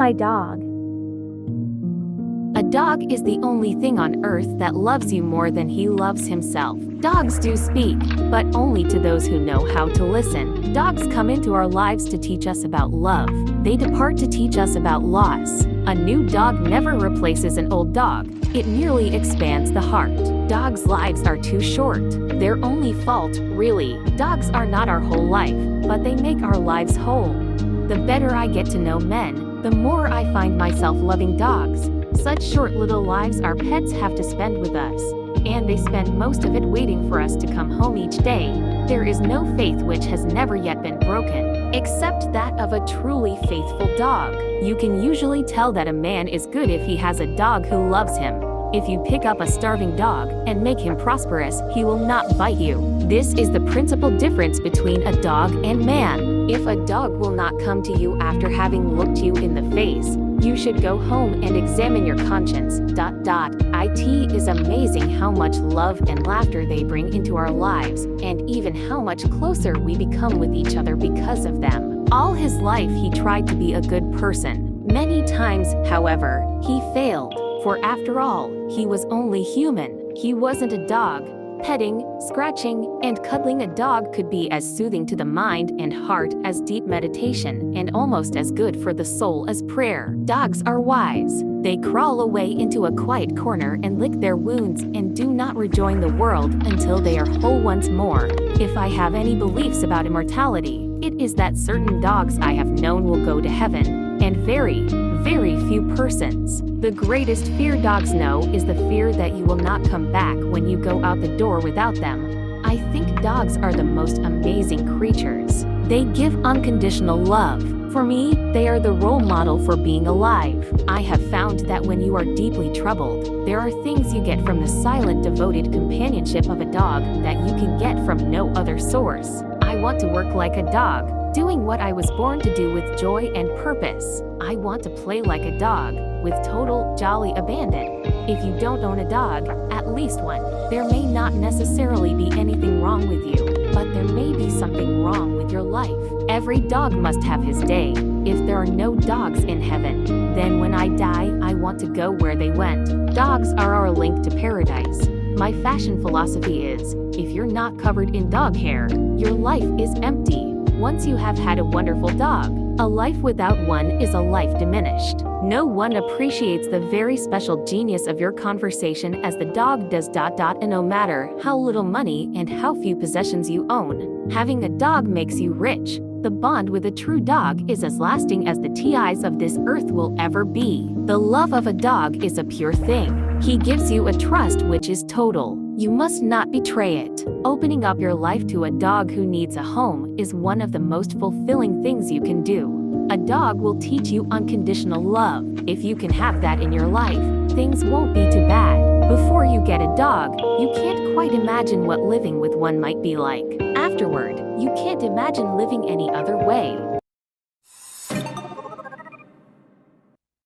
Why dog? A dog is the only thing on earth that loves you more than he loves himself. Dogs do speak, but only to those who know how to listen. Dogs come into our lives to teach us about love. They depart to teach us about loss. A new dog never replaces an old dog. It merely expands the heart. Dogs' lives are too short. Their only fault, really. Dogs are not our whole life, but they make our lives whole. The better I get to know men, the more I find myself loving dogs. Such short little lives our pets have to spend with us, and they spend most of it waiting for us to come home each day. There is no faith which has never yet been broken, except that of a truly faithful dog. You can usually tell that a man is good if he has a dog who loves him. If you pick up a starving dog and make him prosperous, he will not bite you. This is the principal difference between a dog and man. If a dog will not come to you after having looked you in the face, you should go home and examine your conscience. It is amazing how much love and laughter they bring into our lives, and even how much closer we become with each other because of them. All his life he tried to be a good person. Many times, however, he failed. For after all, he was only human. He wasn't a dog. Petting, scratching, and cuddling a dog could be as soothing to the mind and heart as deep meditation, and almost as good for the soul as prayer. Dogs are wise. They crawl away into a quiet corner and lick their wounds and do not rejoin the world until they are whole once more. If I have any beliefs about immortality, it is that certain dogs I have known will go to heaven, and very few persons. The greatest fear dogs know is the fear that you will not come back when you go out the door without them. I think dogs are the most amazing creatures. They give unconditional love. For me, they are the role model for being alive. I have found that when you are deeply troubled, there are things you get from the silent, devoted companionship of a dog that you can get from no other source. I want to work like a dog, doing what I was born to do with joy and purpose. I want to play like a dog, with total, jolly abandon. If you don't own a dog, at least one. There may not necessarily be anything wrong with you, but there may be something wrong with your life. Every dog must have his day. If there are no dogs in heaven, then when I die, I want to go where they went. Dogs are our link to paradise. My fashion philosophy is, if you're not covered in dog hair, your life is empty. Once you have had a wonderful dog, a life without one is a life diminished. No one appreciates the very special genius of your conversation as the dog does. And no matter how little money and how few possessions you own, having a dog makes you rich. The bond with a true dog is as lasting as the ties of this earth will ever be. The love of a dog is a pure thing. He gives you a trust which is total. You must not betray it. Opening up your life to a dog who needs a home is one of the most fulfilling things you can do. A dog will teach you unconditional love. If you can have that in your life, things won't be too bad. Before you get a dog, you can't quite imagine what living with one might be like. Afterward, you can't imagine living any other way.